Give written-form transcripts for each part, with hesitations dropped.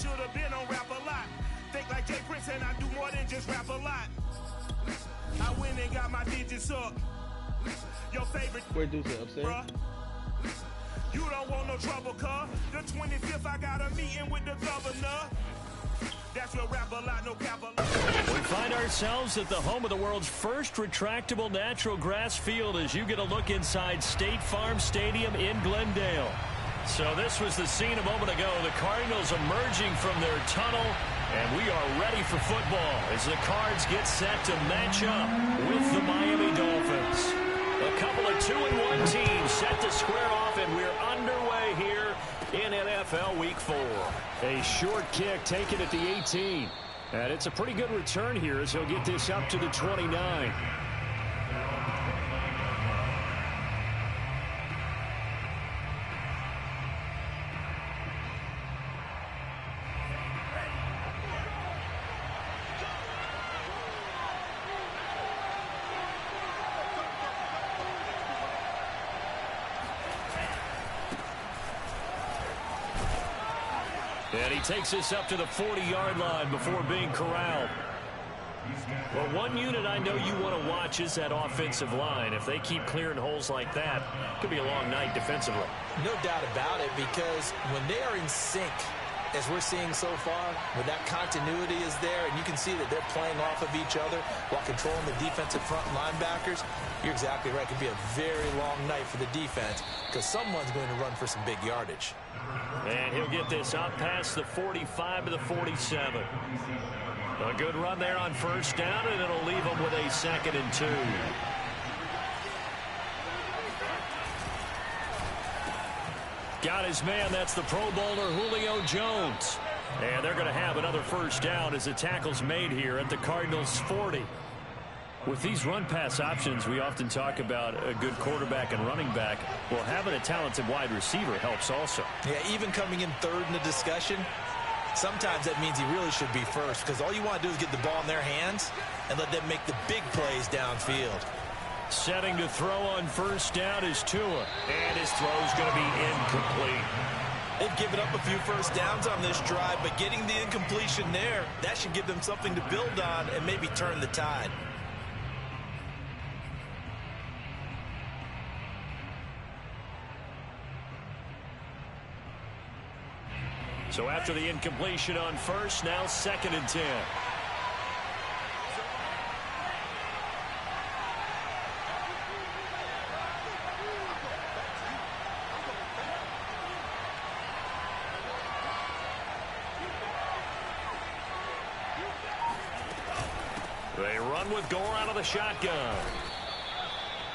should have been on rap a lot. Think like Jay Prince and I do more than just rap a lot. I went and got my digits up. Your favorite. Where Deuce upstairs? Bruh. You don't want no trouble, cuz. The 25th, I got a meeting with the governor. That's what rap a lot, no cap a lot. We find ourselves at the home of the world's first retractable natural grass field as you get a look inside State Farm Stadium in Glendale. So this was the scene a moment ago. The Cardinals emerging from their tunnel, and we are ready for football as the Cards get set to match up with the Miami Dolphins. A couple of 2-1 teams set to square off, and we're underway here in NFL Week 4. A short kick taken at the 18. And it's a pretty good return here as he'll get this up to the 29. And he takes this up to the 40-yard line before being corralled. Well, one unit I know you want to watch is that offensive line. If they keep clearing holes like that, it could be a long night defensively. No doubt about it, because when they are in sync, as we're seeing so far, when that continuity is there, and you can see that they're playing off of each other while controlling the defensive front linebackers, you're exactly right. It could be a very long night for the defense because someone's going to run for some big yardage. And he'll get this up past the 45 to the 47. A good run there on first down, and it'll leave him with a 2nd and 2. Got his man. That's the Pro Bowler Julio Jones. And they're going to have another first down as the tackle's made here at the Cardinals' 40. With these run-pass options, we often talk about a good quarterback and running back. Well, having a talented wide receiver helps also. Yeah, even coming in third in the discussion, sometimes that means he really should be first because all you want to do is get the ball in their hands and let them make the big plays downfield. Setting to throw on first down is Tua. And his throw's going to be incomplete. They've given up a few first downs on this drive, but getting the incompletion there, that should give them something to build on and maybe turn the tide. So after the incompletion on first, now 2nd and 10. They run with Gore out of the shotgun.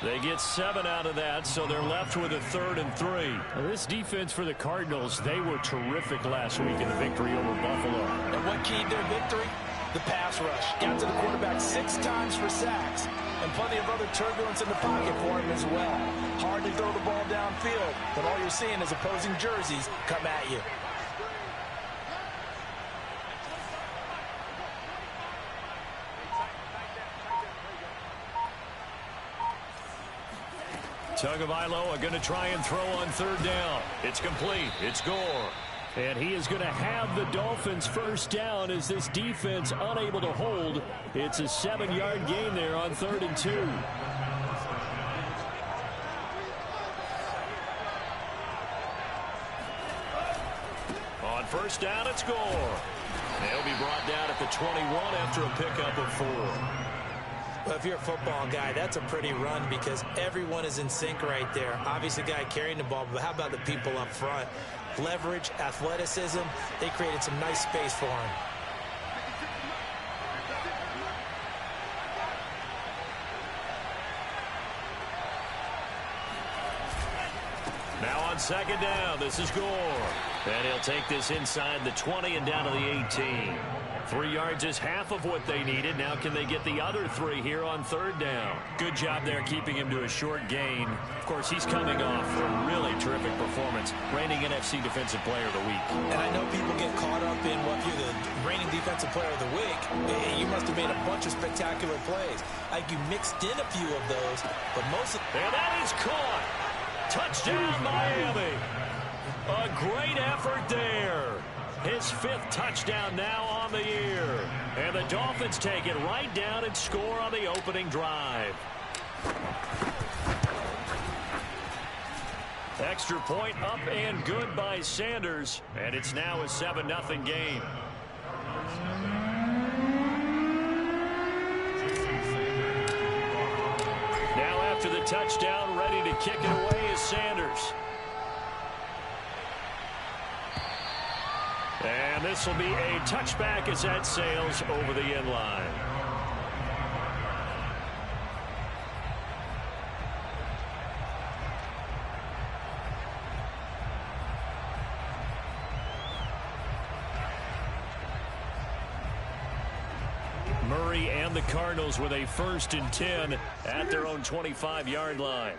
They get 7 out of that, so they're left with a 3rd and 3. Now, this defense for the Cardinals, they were terrific last week in the victory over Buffalo. And what keyed their victory? The pass rush. Got to the quarterback 6 times for sacks, and plenty of other turbulence in the pocket for him as well. Hard to throw the ball downfield, but all you're seeing is opposing jerseys come at you. Tagovailoa are going to try and throw on 3rd down. It's complete. It's Gore. And he is going to have the Dolphins first down as this defense unable to hold. It's a 7-yard gain there on 3rd and 2. On first down, it's Gore. They'll be brought down at the 21 after a pickup of 4. Well, if you're a football guy, that's a pretty run because everyone is in sync right there. Obviously, the guy carrying the ball, but how about the people up front? Leverage, athleticism, they created some nice space for him. Now on 2nd down, this is Gore. And he'll take this inside the 20 and down to the 18. 3 yards is half of what they needed. Now can they get the other 3 here on 3rd down? Good job there keeping him to a short gain. Of course, he's coming off a really terrific performance. Reigning NFC Defensive Player of the Week. And I know people get caught up in what you're the reigning Defensive Player of the Week. You must have made a bunch of spectacular plays. Like you mixed in a few of those, but most of... And that is caught. Touchdown, Miami. A great effort there. His 5th touchdown now on the year. And the Dolphins take it right down and score on the opening drive. Extra point up and good by Sanders. And it's now a 7-0 game. Now after the touchdown, ready to kick it away is Sanders. And this will be a touchback as that sails over the end line. Murray and the Cardinals with a 1st and 10 at their own 25-yard line.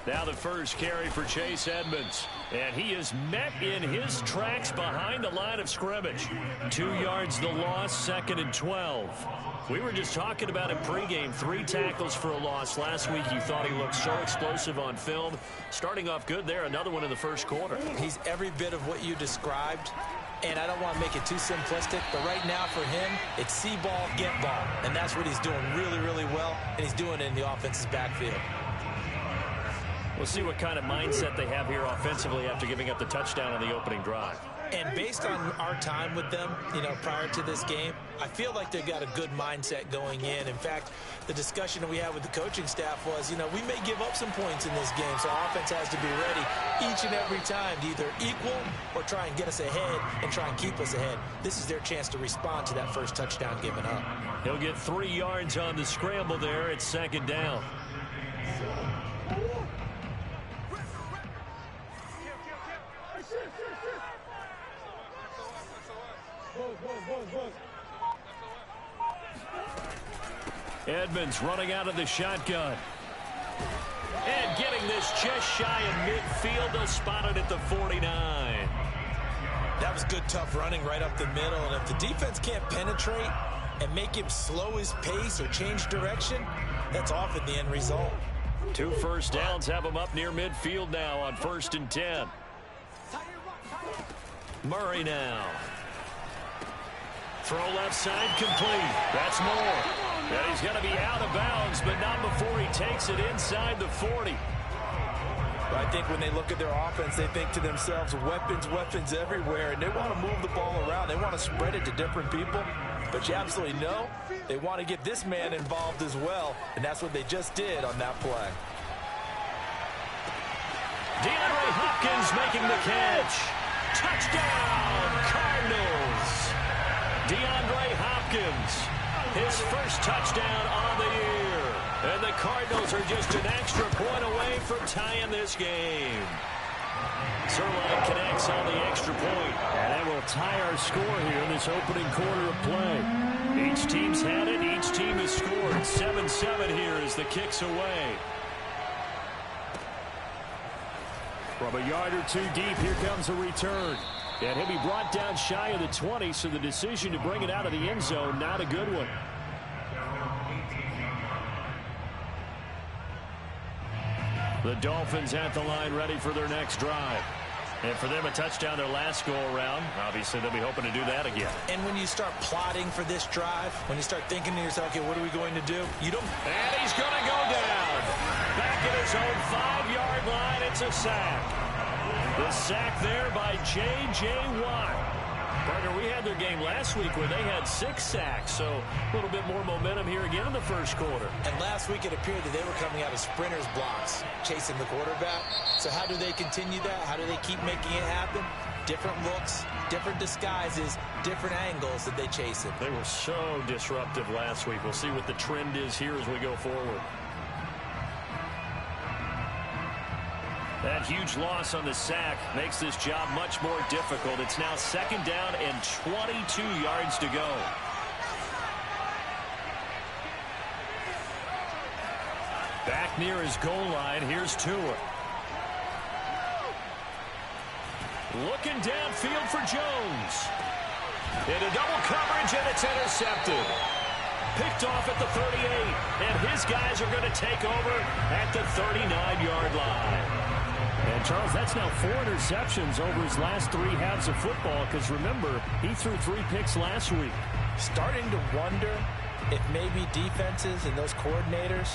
Now the first carry for Chase Edmonds. And he is met in his tracks behind the line of scrimmage. 2 yards the loss, 2nd and 12. We were just talking about him pregame. 3 tackles for a loss. Last week you thought he looked so explosive on film. Starting off good there. Another one in the first quarter. He's every bit of what you described. And I don't want to make it too simplistic, but right now for him, it's see ball, get ball. And that's what he's doing really, really well. And he's doing it in the offense's backfield. We'll see what kind of mindset they have here offensively after giving up the touchdown on the opening drive. And based on our time with them, prior to this game, I feel like they've got a good mindset going in. In fact, the discussion that we had with the coaching staff was, we may give up some points in this game, so our offense has to be ready each and every time to either equal or try and get us ahead and try and keep us ahead. This is their chance to respond to that first touchdown given up. He'll get 3 yards on the scramble there. It's 2nd down. Edmonds running out of the shotgun. And getting this just shy of midfield. They'll spot it at the 49. That was good, tough running right up the middle. And if the defense can't penetrate and make him slow his pace or change direction, that's often the end result. 2 first downs have him up near midfield now on 1st and 10. Murray now. Throw left side complete. That's more. And he's going to be out of bounds, but not before he takes it inside the 40. I think when they look at their offense, they think to themselves, weapons everywhere, and they want to move the ball around. They want to spread it to different people. But you absolutely know they want to get this man involved as well, and that's what they just did on that play. DeAndre Hopkins making the catch. Touchdown, Cardinals. DeAndre Hopkins, his first touchdown on the year. And the Cardinals are just an extra point away from tying this game. Zerline connects on the extra point. And that will tie our score here in this opening quarter of play. Each team's had it. Each team has scored. 7-7 here as the kick's away. From a yard or 2 deep, here comes a return. And he'll be brought down shy of the 20, so the decision to bring it out of the end zone, not a good one. The Dolphins at the line ready for their next drive. And for them, a touchdown their last go-around. Obviously, they'll be hoping to do that again. And when you start plotting for this drive, when you start thinking to yourself, okay, what are we going to do? You don't... And he's going to go down. Back at his own 5-yard line, it's a sack. The sack there by J.J. Watt. Partner, we had their game last week where they had 6 sacks, so a little bit more momentum here again in the first quarter. And last week it appeared that they were coming out of sprinters blocks, chasing the quarterback. So how do they continue that? How do they keep making it happen? Different looks, different disguises, different angles that they chase it. They were so disruptive last week. We'll see what the trend is here as we go forward. That huge loss on the sack makes this job much more difficult. It's now 2nd down and 22 yards to go. Back near his goal line, here's Tua. Looking downfield for Jones. Into double coverage, and it's intercepted. Picked off at the 38, and his guys are going to take over at the 39-yard line. And, Charles, that's now 4 interceptions over his last 3 halves of football because, remember, he threw 3 picks last week. Starting to wonder if maybe defenses and those coordinators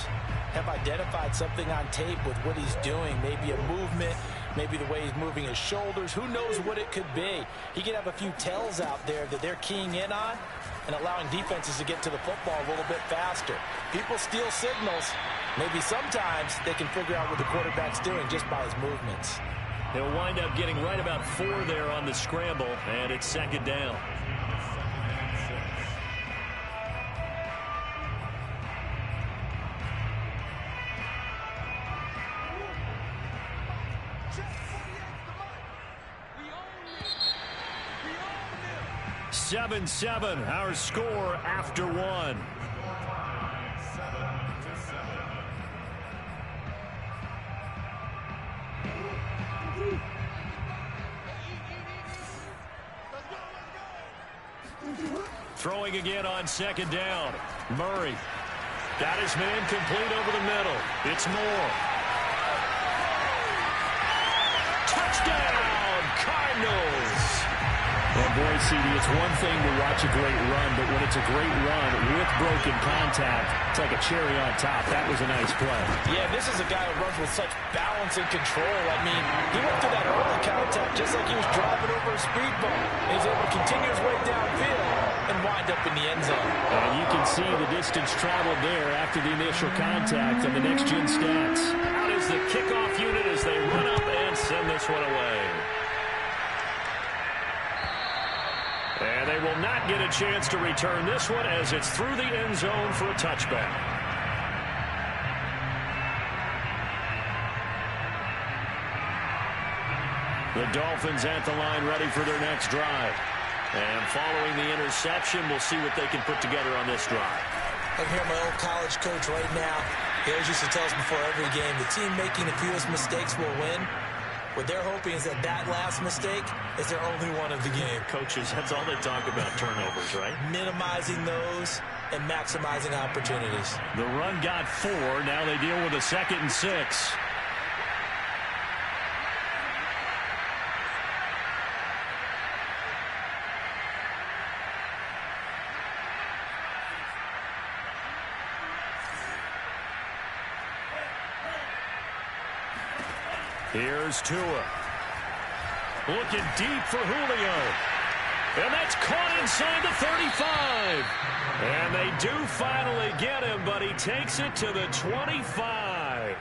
have identified something on tape with what he's doing. Maybe a movement, maybe the way he's moving his shoulders. Who knows what it could be? He could have a few tells out there that they're keying in on and allowing defenses to get to the football a little bit faster. People steal signals. Maybe sometimes they can figure out what the quarterback's doing just by his movements. He'll wind up getting right about 4 there on the scramble, and it's 2nd down. Seven, our score after 1. Throwing again on 2nd down. Murray got his man complete over the middle. It's Moore. Touchdown, Cardinals. And boy, CD, it's one thing to watch a great run, but when it's a great run with broken contact, it's like a cherry on top. That was a nice play. Yeah, this is a guy who runs with such balance and control. I mean, he went through that early contact just like he was driving over a speed bump. He's able to continue his way downfield and wind up in the end zone. And you can see the distance traveled there after the initial contact on the next-gen stats. Out is the kickoff unit as they run up and send this one away. And they will not get a chance to return this one as it's through the end zone for a touchback. The Dolphins at the line ready for their next drive. And following the interception, we'll see what they can put together on this drive. I hear my old college coach right now. He always used to tell us before every game, the team making the fewest mistakes will win. What they're hoping is that that last mistake is their only one of the game. Coaches, that's all they talk about, turnovers, right? Minimizing those and maximizing opportunities. The run got 4. Now they deal with a 2nd and 6. Here's Tua. Looking deep for Julio. And that's caught inside the 35. And they do finally get him, but he takes it to the 25.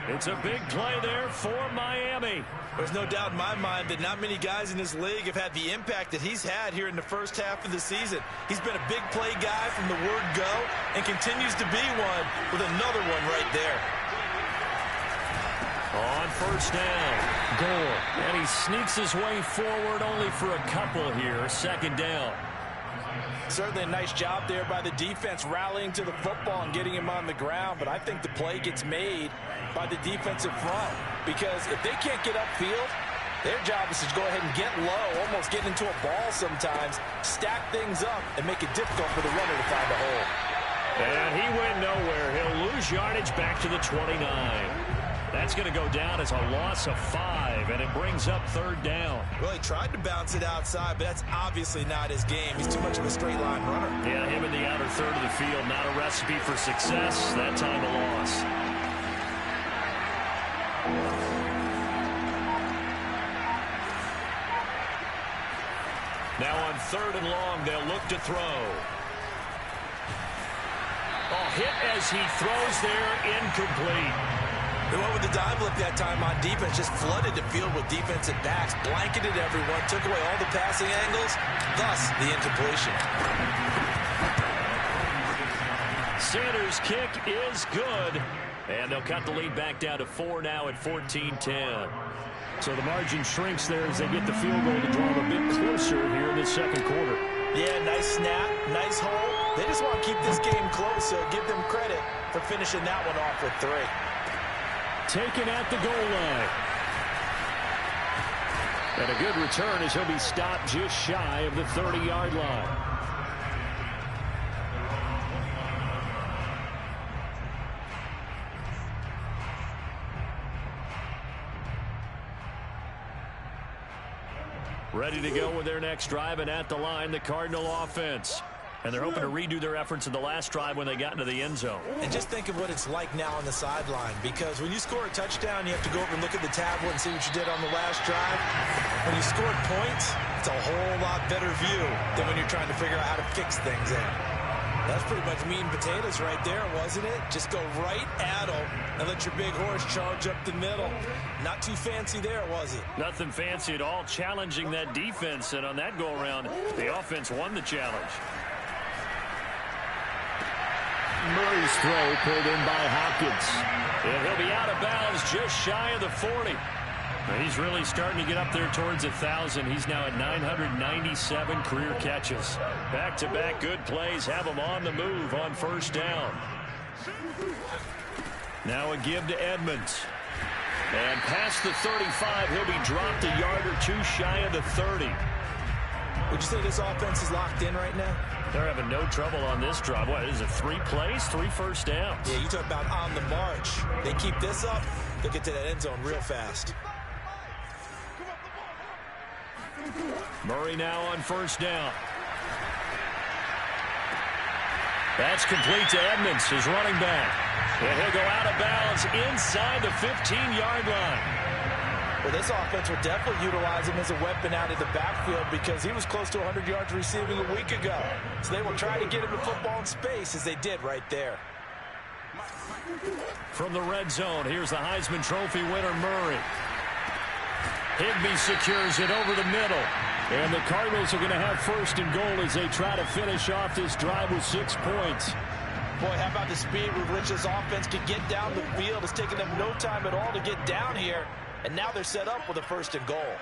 It's a big play there for Miami. There's no doubt in my mind that not many guys in this league have had the impact that he's had here in the first half of the season. He's been a big play guy from the word go and continues to be one with another one right there. On 1st down, Gore. And he sneaks his way forward only for a couple here. 2nd down. Certainly a nice job there by the defense rallying to the football and getting him on the ground. But I think the play gets made by the defensive front. Because if they can't get upfield, their job is to go ahead and get low, almost get into a ball sometimes, stack things up, and make it difficult for the runner to find a hole. And he went nowhere. He'll lose yardage back to the 29. That's going to go down as a loss of 5, and it brings up 3rd down. Well, he tried to bounce it outside, but that's obviously not his game. He's too much of a straight-line runner. Yeah, him in the outer third of the field, not a recipe for success. That time a loss. Now on 3rd and long, they'll look to throw. Hit as he throws there, incomplete. They went with the dive look that time on defense, just flooded the field with defensive backs, blanketed everyone, took away all the passing angles, thus the incompletion. Sanders' kick is good, and they'll cut the lead back down to 4 now at 14-10. So the margin shrinks there as they get the field goal to draw them a bit closer here in the 2nd quarter. Yeah, nice snap, nice hole. They just want to keep this game close, so give them credit for finishing that one off with 3. Taken at the goal line. And a good return as he'll be stopped just shy of the 30-yard line. Ready to go with their next drive, and at the line, the Cardinal offense. And they're hoping to redo their efforts in the last drive when they got into the end zone. And just think of what it's like now on the sideline, because when you score a touchdown, you have to go over and look at the tablet and see what you did on the last drive. When you scored points, it's a whole lot better view than when you're trying to figure out how to fix things in. That's pretty much meat and potatoes right there, wasn't it? Just go right at them and let your big horse charge up the middle. Not too fancy there, was it? Nothing fancy at all, challenging that defense. And on that go-around, the offense won the challenge. Murray's throw pulled in by Hopkins. And he'll be out of bounds just shy of the 40. He's really starting to get up there towards 1,000. He's now at 997 career catches. Back-to-back good plays have him on the move on first down. Now a give to Edmonds. And past the 35, he'll be dropped a yard or two shy of the 30. Would you say this offense is locked in right now? They're having no trouble on this drive. What is it, 3 plays, 3 first downs? Yeah, you talk about on the march. They keep this up, they'll get to that end zone real fast. Murray now on first down. That's complete to Edmonds, his running back. And he'll go out of bounds inside the 15-yard line. Well, this offense will definitely utilize him as a weapon out of the backfield because he was close to 100 yards receiving a week ago. So they will try to get him the football in space as they did right there. From the red zone, here's the Heisman Trophy winner, Murray. Higbee secures it over the middle. And the Cardinals are going to have first and goal as they try to finish off this drive with 6 points. Boy, how about the speed with which this offense can get down the field? It's taken them no time at all to get down here. And now they're set up with a first and goal.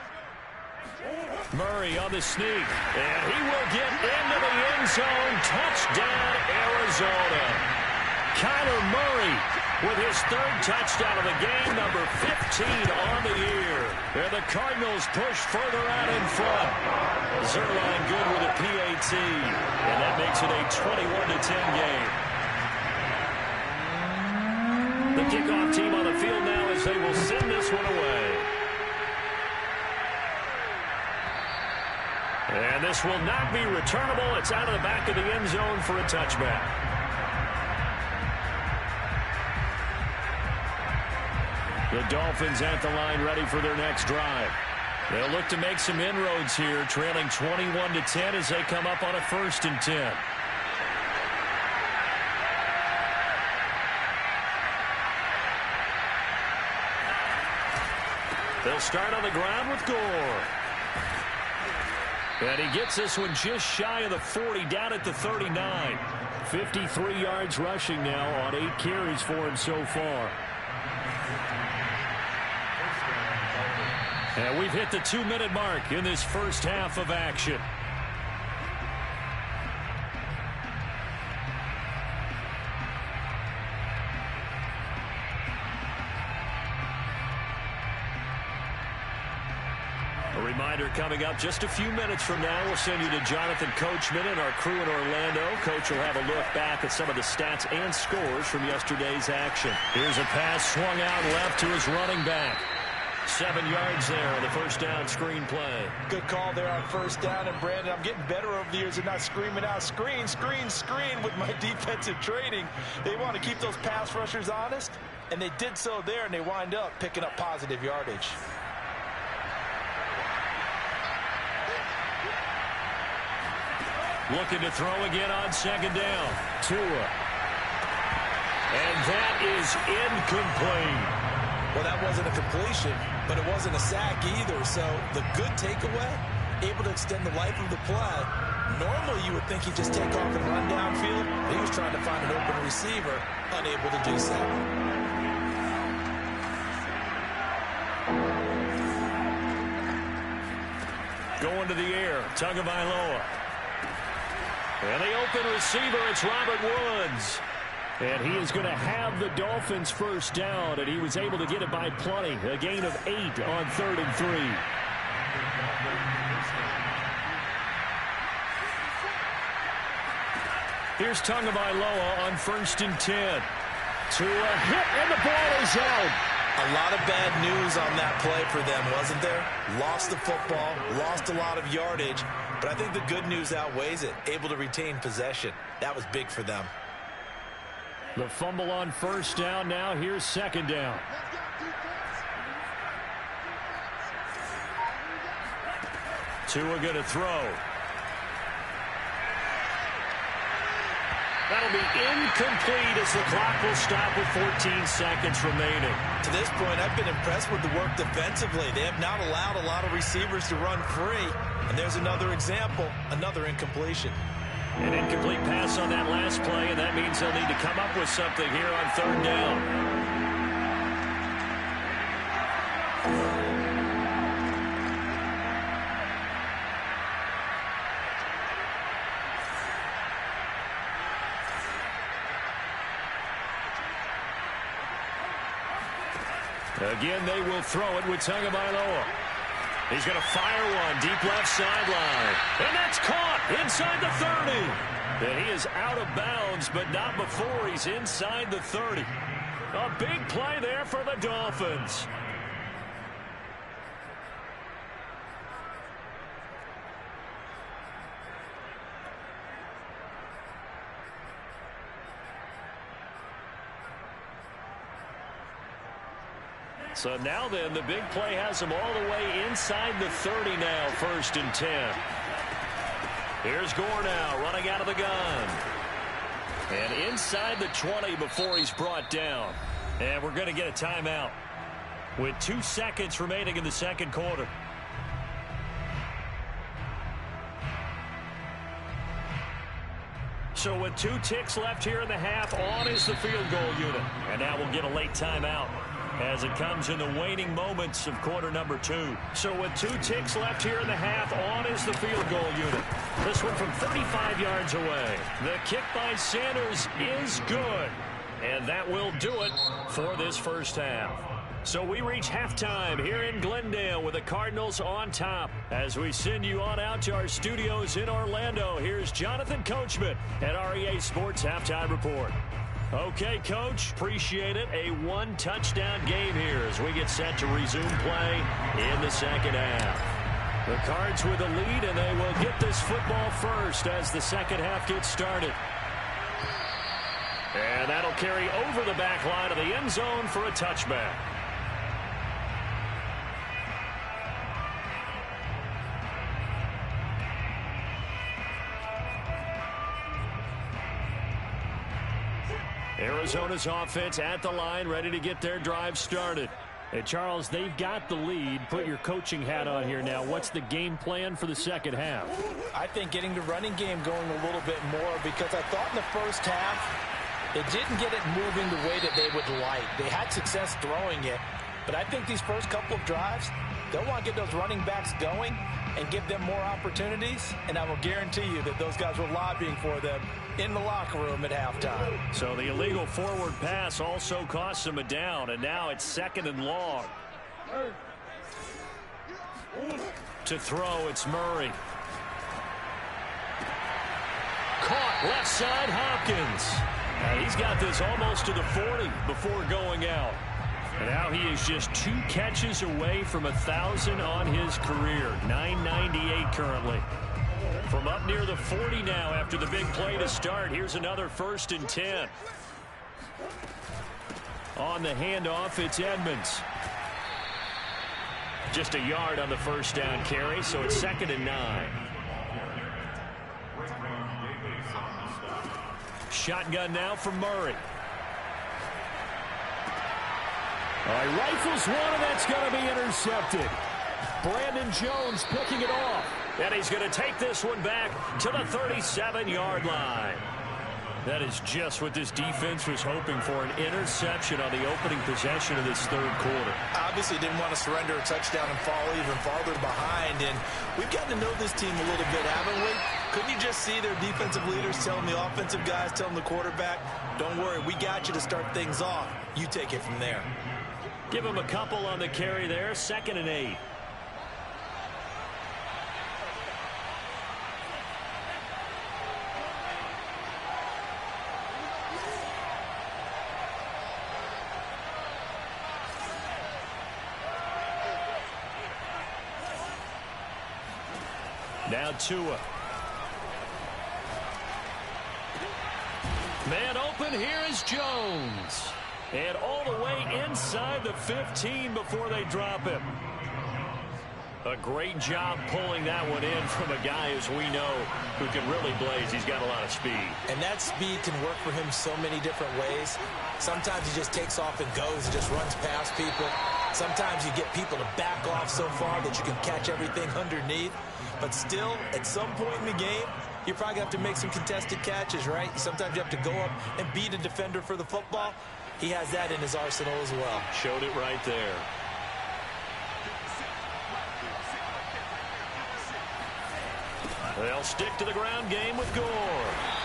Murray on the sneak. And he will get into the end zone. Touchdown, Arizona. Kyler Murray with his 3rd touchdown of the game, number 15 on the year. And the Cardinals push further out in front. Zerline good with a PAT. And that makes it a 21-10 game. The kickoff team on the field now as they will send this one away. And this will not be returnable. It's out of the back of the end zone for a touchback. The Dolphins at the line ready for their next drive. They'll look to make some inroads here, trailing 21-10 as they come up on a 1st and 10. They'll start on the ground with Gore. And he gets this one just shy of the 40, down at the 39. 53 yards rushing now on 8 carries for him so far. And we've hit the 2-minute mark in this first half of action. A reminder coming up just a few minutes from now, we'll send you to Jonathan Coachman and our crew in Orlando. Coach will have a look back at some of the stats and scores from yesterday's action. Here's a pass swung out left to his running back. 7 yards there on the first down screen play. Good call there on first down. And, Brandon, I'm getting better over the years and not screaming out screen, screen, screen with my defensive training. They want to keep those pass rushers honest, and they did so there, and they wind up picking up positive yardage. Looking to throw again on 2nd down. Tua. And that is incomplete. Well, that wasn't a completion, but it wasn't a sack either. So the good takeaway, able to extend the life of the play. Normally you would think he'd just take off and run downfield. He was trying to find an open receiver, unable to do so. Going to the air, Tagovailoa. And the open receiver, it's Robert Woods. And he is going to have the Dolphins first down, and he was able to get it by plenty. A gain of 8 on 3rd and 3. Here's Tagovailoa on 1st and 10. To a hit, and the ball is out. A lot of bad news on that play for them, wasn't there? Lost the football, lost a lot of yardage, but I think the good news outweighs it. Able to retain possession. That was big for them. The fumble on first down. Now here's second down. Tua going to throw. That'll be incomplete as the clock will stop with 14 seconds remaining. To this point, I've been impressed with the work defensively. They have not allowed a lot of receivers to run free. And there's another example, another incompletion. An incomplete pass on that last play, and that means they'll need to come up with something here on third down. Again, they will throw it with Tagovailoa. He's going to fire one deep left sideline. And that's caught inside the 30. And he is out of bounds, but not before he's inside the 30. A big play there for the Dolphins. So now then, the big play has him all the way inside the 30 now, 1st and 10. Here's Gore now, running out of the gun. And inside the 20 before he's brought down. And we're going to get a timeout with 2 seconds remaining in the second quarter. So with 2 ticks left here in the half, on is the field goal unit. And now we'll get a late timeout as it comes in the waning moments of quarter number 2. So with 2 ticks left here in the half, on is the field goal unit. This one from 35 yards away. The kick by Sanders is good. And that will do it for this first half. So we reach halftime here in Glendale with the Cardinals on top. As we send you on out to our studios in Orlando, here's Jonathan Coachman at REA Sports Halftime Report. Okay, Coach, appreciate it. A 1-touchdown game here as we get set to resume play in the second half. The Cards with a lead, and they will get this football first as the second half gets started. And that'll carry over the back line of the end zone for a touchback. Arizona's offense at the line, ready to get their drive started. Hey, Charles, they've got the lead. Put your coaching hat on here now. What's the game plan for the second half? I think getting the running game going a little bit more, because I thought in the first half they didn't get it moving the way that they would like. They had success throwing it, but I think these first couple of drives, they'll want to get those running backs going and give them more opportunities, and I will guarantee you that those guys were lobbying for them in the locker room at halftime. So the illegal forward pass also cost them a down, and now it's 2nd and long. To throw, it's Murray. Caught left side, Hopkins. And he's got this almost to the 40 before going out. And now he is just 2 catches away from 1,000 on his career. 998 currently. From up near the 40 now after the big play to start. Here's another 1st and 10. On the handoff, it's Edmonds. Just a yard on the first down carry, so it's 2nd and 9. Shotgun now from Murray. He rifles one, and that's going to be intercepted. Brandon Jones picking it off. And he's going to take this one back to the 37-yard line. That is just what this defense was hoping for, an interception on the opening possession of this third quarter. Obviously didn't want to surrender a touchdown and fall even farther behind. And we've gotten to know this team a little bit, haven't we? Couldn't you just see their defensive leaders telling the offensive guys, telling the quarterback, don't worry, we got you to start things off. You take it from there. Give him a couple on the carry there, 2nd and 8. Now Tua. Man open, here is Jones. And all the way inside the 15 before they drop him. A great job pulling that one in from a guy, as we know, who can really blaze. He's got a lot of speed. And that speed can work for him so many different ways. Sometimes he just takes off and goes and just runs past people. Sometimes you get people to back off so far that you can catch everything underneath. But still, at some point in the game, you probably have to make some contested catches, right? Sometimes you have to go up and beat a defender for the football. He has that in his arsenal as well. Showed it right there. They'll stick to the ground game with Gore.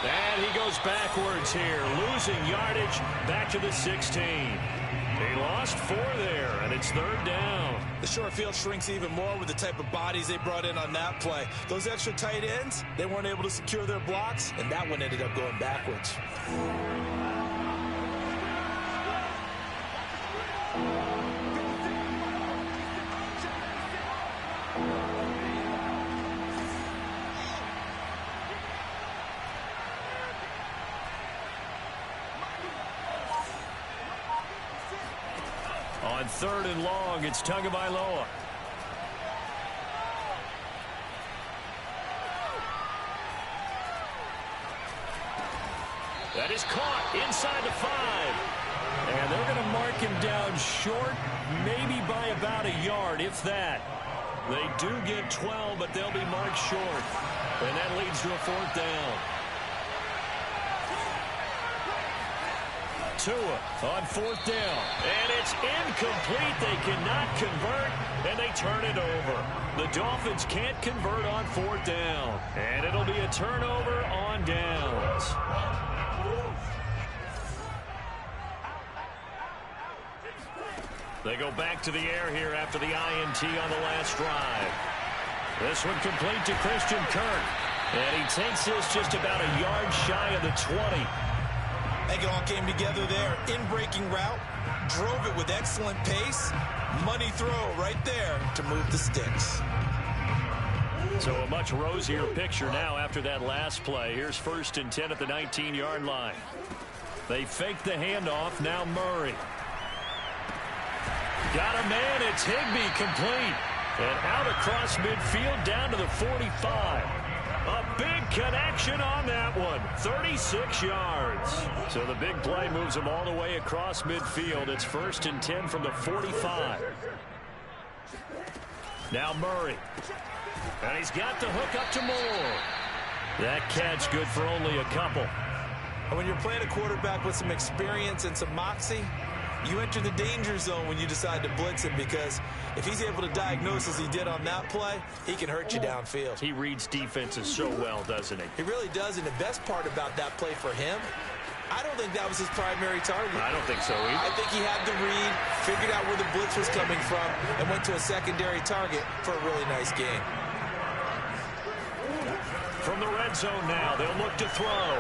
And he goes backwards here, losing yardage back to the 16. He lost 4 there, and it's 3rd down. The short field shrinks even more with the type of bodies they brought in on that play. Those extra tight ends, they weren't able to secure their blocks, and that one ended up going backwards. On 3rd and long, it's Tagovailoa. That is caught inside the 5. And they're going to mark him down short, maybe by about a yard, if that. They do get 12, but they'll be marked short. And that leads to a 4th down. Tua on 4th down, and it's incomplete. They cannot convert, and they turn it over. The Dolphins can't convert on 4th down, and it'll be a turnover on downs. They go back to the air here after the INT on the last drive. This one complete to Christian Kirk, and he takes this just about a yard shy of the 20. I think it all came together there. In-breaking route, drove it with excellent pace. Money throw right there to move the sticks. So a much rosier picture now after that last play. Here's 1st and 10 at the 19-yard line. They fake the handoff. Now Murray. Got a man. It's Higbee complete. And out across midfield down to the 45. A big connection on that one. 36 yards. So the big play moves them all the way across midfield. It's 1st and 10 from the 45. Now Murray. And he's got the hook up to Moore. That catch good for only a couple. And when you're playing a quarterback with some experience and some moxie, you enter the danger zone when you decide to blitz him, because if he's able to diagnose as he did on that play, he can hurt you downfield. He reads defenses so well, doesn't he? He really does, and the best part about that play for him, I don't think that was his primary target. I don't think so either. I think he had the read, figured out where the blitz was coming from, and went to a secondary target for a really nice game. From the red zone now, they'll look to throw.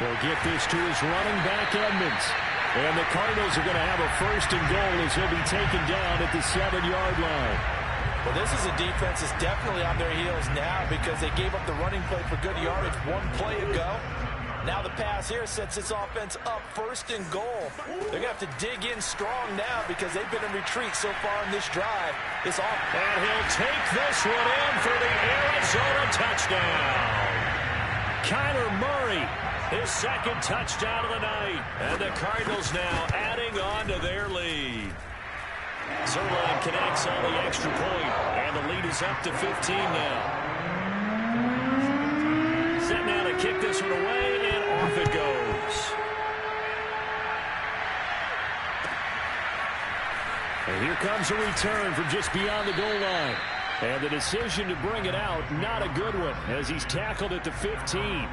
They'll get this to his running back, Edmonds. And the Cardinals are going to have a 1st and goal as he'll be taken down at the 7-yard line. Well, this is a defense that's definitely on their heels now, because they gave up the running play for good yardage 1 play ago. Now the pass here sets this offense up 1st and goal. They're going to have to dig in strong now because they've been in retreat so far in this drive. And he'll take this one in for the Arizona touchdown. Kyler Murray, his 2nd touchdown of the night. And the Cardinals now adding on to their lead. Zerline connects on the extra point, and the lead is up to 15 now. Set now to kick this one away, and off it goes. And here comes a return from just beyond the goal line. And the decision to bring it out, not a good one, as he's tackled at the 15.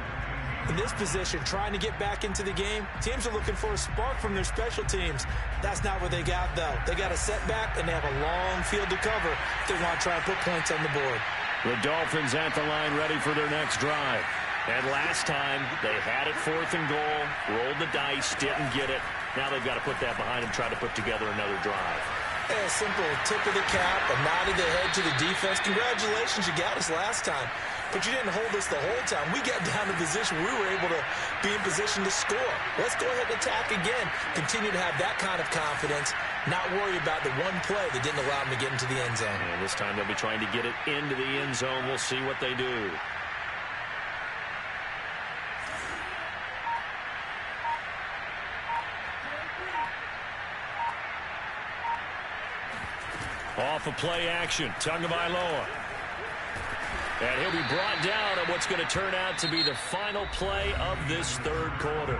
In this position, trying to get back into the game, teams are looking for a spark from their special teams. That's not what they got, though. They got a setback, and they have a long field to cover if they want to try and put points on the board. The Dolphins at the line ready for their next drive. And last time, they had it 4th and goal, rolled the dice, didn't get it. Now they've got to put that behind them, try to put together another drive. A simple tip of the cap, a nod of the head to the defense. Congratulations, you got us last time. But you didn't hold us the whole time. We got down to position we were able to be in position to score. Let's go ahead and attack again. Continue to have that kind of confidence. Not worry about the one play that didn't allow them to get into the end zone. And this time they'll be trying to get it into the end zone. We'll see what they do. Off of play action, Tagovailoa. And he'll be brought down at what's going to turn out to be the final play of this third quarter.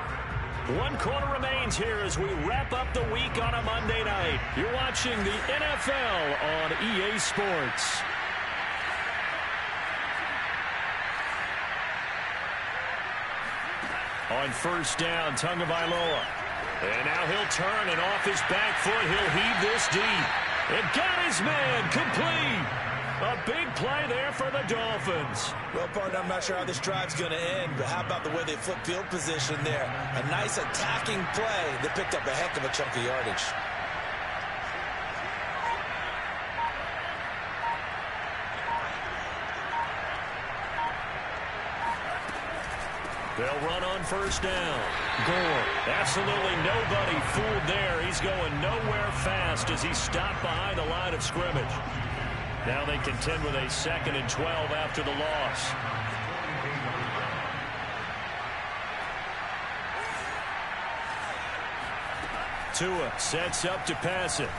1 quarter remains here as we wrap up the week on a Monday night. You're watching the NFL on EA Sports. On first down, Tagovailoa. And now he'll turn, and off his back foot, he'll heave this deep. And got his man complete. A big play there for the Dolphins. Well, partner, I'm not sure how this drive's going to end, but how about the way they flip field position there? A nice attacking play that picked up a heck of a chunk of yardage. They'll run on first down. Gore, absolutely nobody fooled there. He's going nowhere fast as he stopped behind the line of scrimmage. Now they contend with a 2nd and 12 after the loss. Tua sets up to pass it.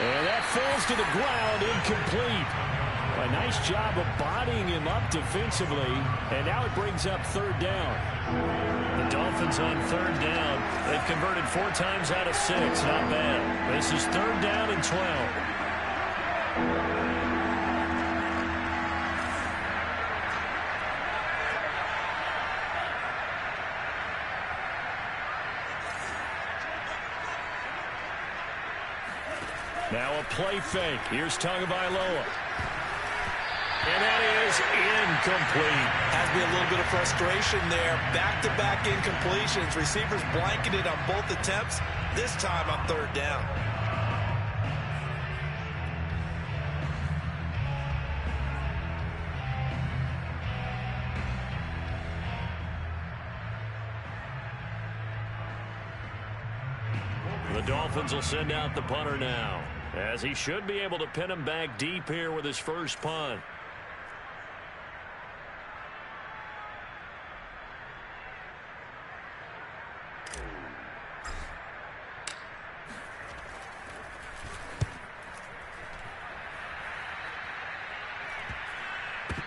And that falls to the ground, incomplete. A nice job of bodying him up defensively, and now it brings up third down. The Dolphins on third down. They've converted 4 times out of 6. Not bad. This is third down and 12. Now a play fake. Here's Tagovailoa. And that is incomplete. Has to be a little bit of frustration there. Back-to-back incompletions. Receivers blanketed on both attempts. This time on third down. The Dolphins will send out the punter now, as he should be able to pin him back deep here with his first punt.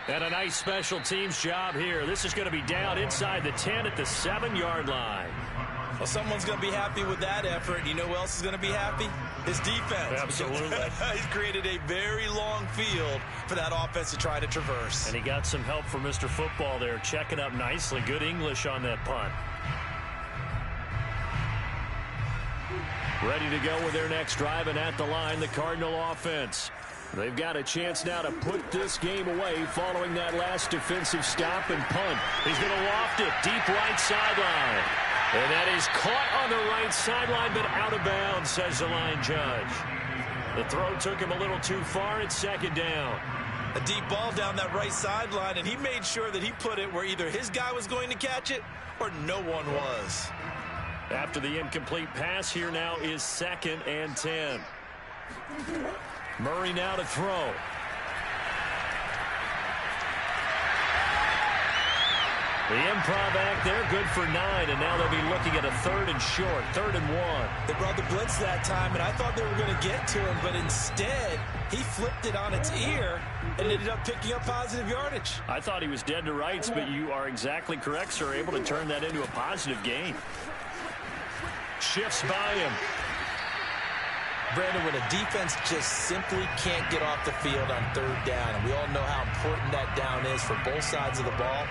And a nice special teams job here. This is going to be down inside the 10 at the 7-yard line. Well, someone's going to be happy with that effort. You know who else is going to be happy? His defense. Absolutely. He's created a very long field for that offense to try to traverse. And he got some help from Mr. Football there, checking up nicely. Good English on that punt. Ready to go with their next drive, and at the line, the Cardinal offense. They've got a chance now to put this game away following that last defensive stop and punt. He's going to loft it deep right sideline. And that is caught on the right sideline, but out of bounds, says the line judge. The throw took him a little too far. It's second down. A deep ball down that right sideline, and he made sure that he put it where either his guy was going to catch it or no one was. After the incomplete pass, here now is 2nd and 10. Murray now to throw. The improv act there, good for 9, and now they'll be looking at a 3rd and short, 3rd and 1. They brought the blitz that time, and I thought they were going to get to him, but instead, he flipped it on its ear and ended up picking up positive yardage. I thought he was dead to rights, but you are exactly correct, sir, able to turn that into a positive gain. Shifts by him. Brandon, when a defense just simply can't get off the field on third down, and we all know how important that down is for both sides of the ball,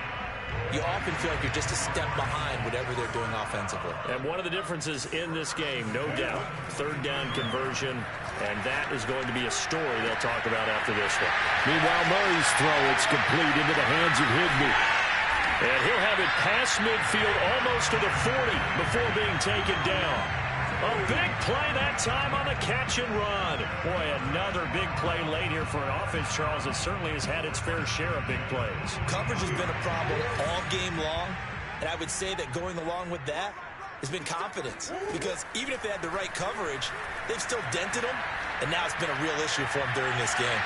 you often feel like you're just a step behind whatever they're doing offensively. And one of the differences in this game, no doubt, third down conversion, and that is going to be a story they'll talk about after this one. Meanwhile, Murray's throw, it's complete into the hands of Higbee. And he'll have it past midfield almost to the 40 before being taken down. A big play that time on the catch and run. Boy, another big play late here for an offense, Charles, that certainly has had its fair share of big plays. Coverage has been a problem all game long, and I would say that going along with that has been confidence, because even if they had the right coverage, they've still dented them, and now it's been a real issue for them during this game.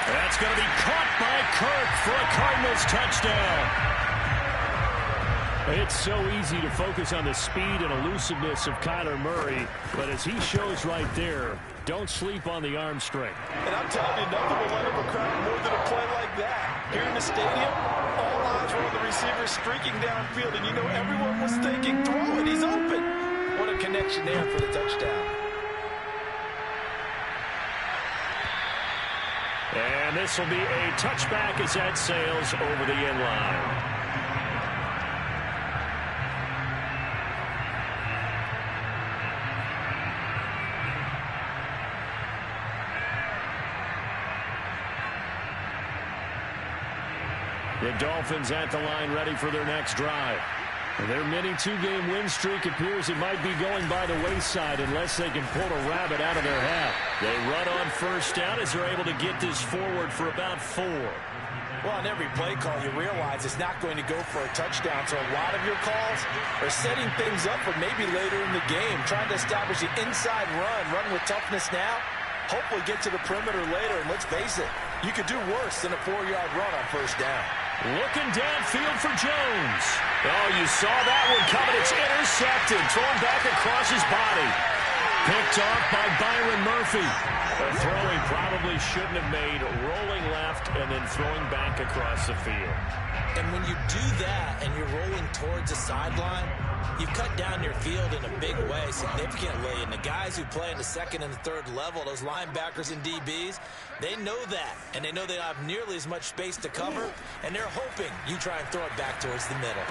That's going to be caught by Kirk for a Cardinals touchdown. It's so easy to focus on the speed and elusiveness of Kyler Murray, but as he shows right there, don't sleep on the arm strength. And I'm telling you, nothing will let him crack more than a play like that. Here in the stadium, all eyes were on the receiver streaking downfield, and you know everyone was thinking, throw it, he's open. What a connection there for the touchdown. And this will be a touchback as that sails over the end line. The Dolphins at the line ready for their next drive. Their mini two-game win streak appears it might be going by the wayside unless they can pull a rabbit out of their hat. They run on first down as they're able to get this forward for about 4. Well, on every play call, you realize it's not going to go for a touchdown, so a lot of your calls are setting things up for maybe later in the game, trying to establish the inside run with toughness now, hopefully get to the perimeter later, and let's face it, you could do worse than a 4-yard run on first down. Looking downfield for Jones. Oh, you saw that one coming. It's intercepted. Thrown back across his body. Picked off by Byron Murphy. A throw he probably shouldn't have made. Rolling left and then throwing back across the field. And when you do that and you're rolling towards the sideline, you've cut down your field in a big way, significantly. And the guys who play in the second and the third level, those linebackers and DBs, they know that. And they know they don't have nearly as much space to cover. And they're hoping you try and throw it back towards the middle.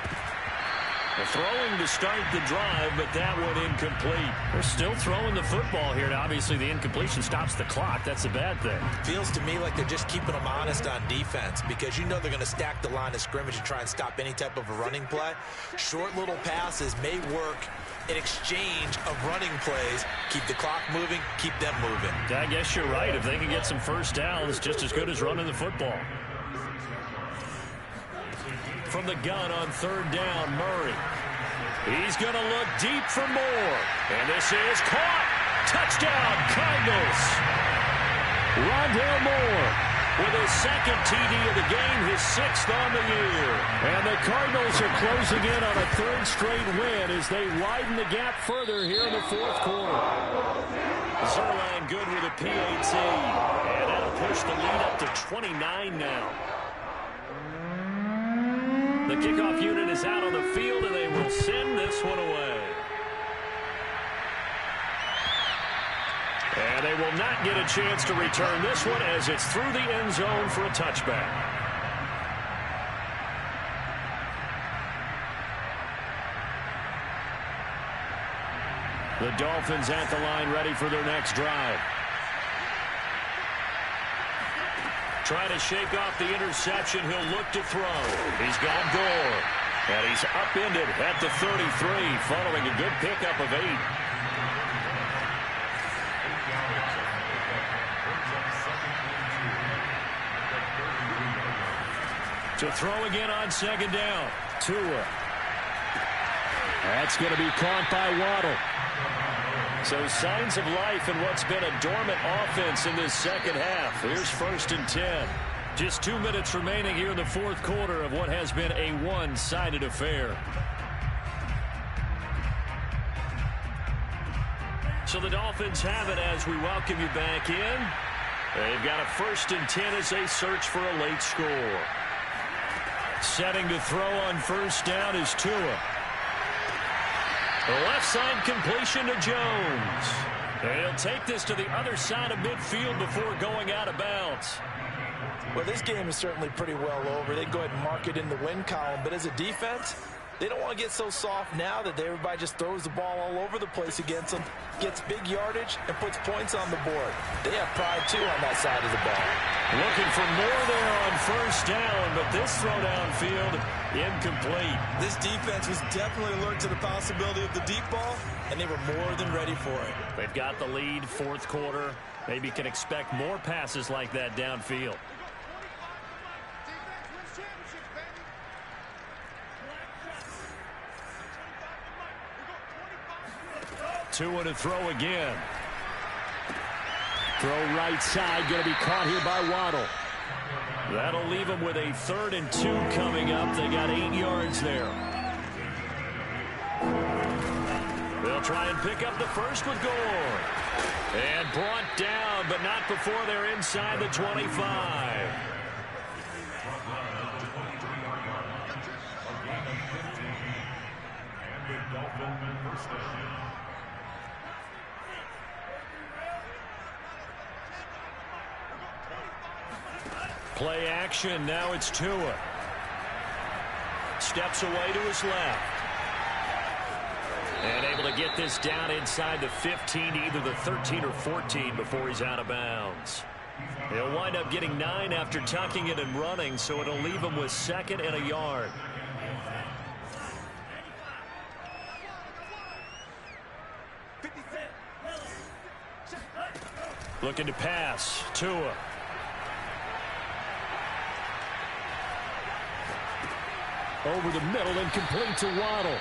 Throwing to start the drive, but that one incomplete. They're still throwing the football here. Now, obviously, the incompletion stops the clock. That's a bad thing. Feels to me like they're just keeping them honest on defense, because you know they're going to stack the line of scrimmage and try and stop any type of a running play. Short little passes may work in exchange of running plays. Keep the clock moving, keep them moving. I guess you're right. If they can get some first downs, just as good as running the football. From the gun on third down, Murray. He's going to look deep for more. And this is caught. Touchdown, Cardinals. Rondale Moore with his second TD of the game, his 6th on the year. And the Cardinals are closing in on a 3rd straight win as they widen the gap further here in the 4th quarter. Zerline good with a PAT. And that'll push the lead up to 29 now. The kickoff unit is out on the field, and they will send this one away. And they will not get a chance to return this one as it's through the end zone for a touchback. The Dolphins at the line ready for their next drive. Trying to shake off the interception. He'll look to throw. He's got Gore. And he's upended at the 33 following a good pickup of 8. To throw again on second down. Tua. That's going to be caught by Waddle. So signs of life in what's been a dormant offense in this second half. Here's 1st and 10. Just 2 minutes remaining here in the 4th quarter of what has been a one-sided affair. So the Dolphins have it as we welcome you back in. They've got a 1st and 10 as they search for a late score. Setting to throw on first down is Tua. The left side completion to Jones. And he'll take this to the other side of midfield before going out of bounds. Well, this game is certainly pretty well over. They can go ahead and mark it in the win column. But as a defense, They don't want to get so soft now that everybody just throws the ball all over the place against them, gets big yardage, and puts points on the board. They have pride, too, on that side of the ball. Looking for more there on first down, but this throw downfield, incomplete. This defense was definitely alert to the possibility of the deep ball, and they were more than ready for it. They've got the lead, fourth quarter. Maybe can expect more passes like that downfield. Tua to throw again. Throw right side, going to be caught here by Waddle. That'll leave them with a 3rd and 2 coming up. They got 8 yards there. They'll try and pick up the first with Gore. And brought down, but not before they're inside the 25. Play action, now it's Tua. Steps away to his left. And able to get this down inside the 15, either the 13 or 14 before he's out of bounds. He'll wind up getting 9 after tucking it and running, so it'll leave him with 2nd and a yard. Looking to pass, Tua. Over the middle and complete to Waddle.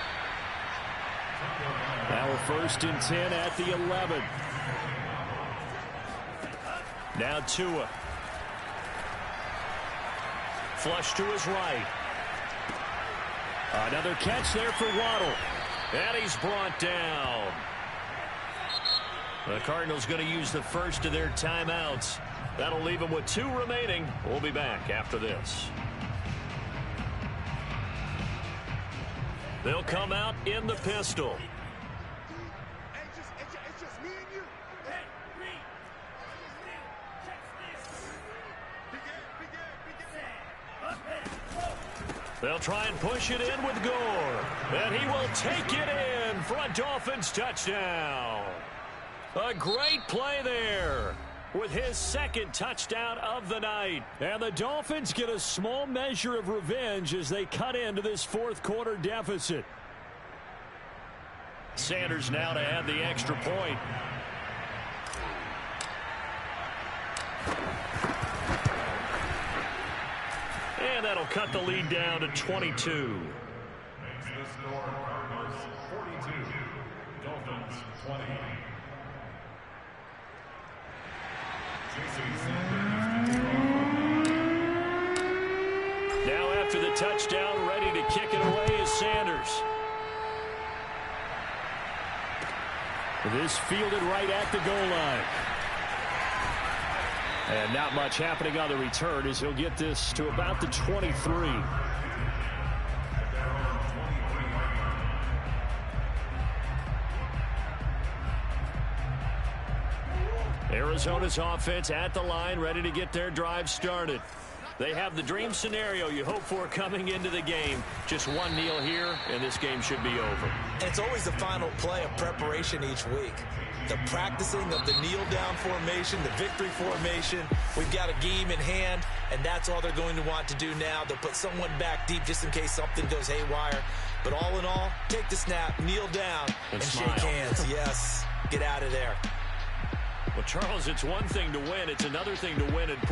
Now a 1st and 10 at the 11. Now Tua. Flush to his right. Another catch there for Waddle. And he's brought down. The Cardinals going to use the first of their timeouts. That'll leave them with 2 remaining. We'll be back after this. They'll come out in the pistol. They'll try and push it in with Gore. And he will take it in for a Dolphins touchdown. A great play there with his 2nd touchdown of the night. And the Dolphins get a small measure of revenge as they cut into this 4th quarter deficit. Sanders now to add the extra point. And that'll cut the lead down to 22. Makes the score Cardinals 42, Dolphins 20. Now after the touchdown, ready to kick it away is Sanders. This fielded right at the goal line. And not much happening on the return as he'll get this to about the 23. Arizona's offense at the line, ready to get their drive started. They have the dream scenario you hope for coming into the game. Just one kneel here, and this game should be over. And it's always the final play of preparation each week. The practicing of the kneel-down formation, the victory formation. We've got a game in hand, and that's all they're going to want to do now. They'll put someone back deep just in case something goes haywire. But all in all, take the snap, kneel down, and shake hands. Yes, get out of there. Well, Charles, it's one thing to win. It's another thing to win and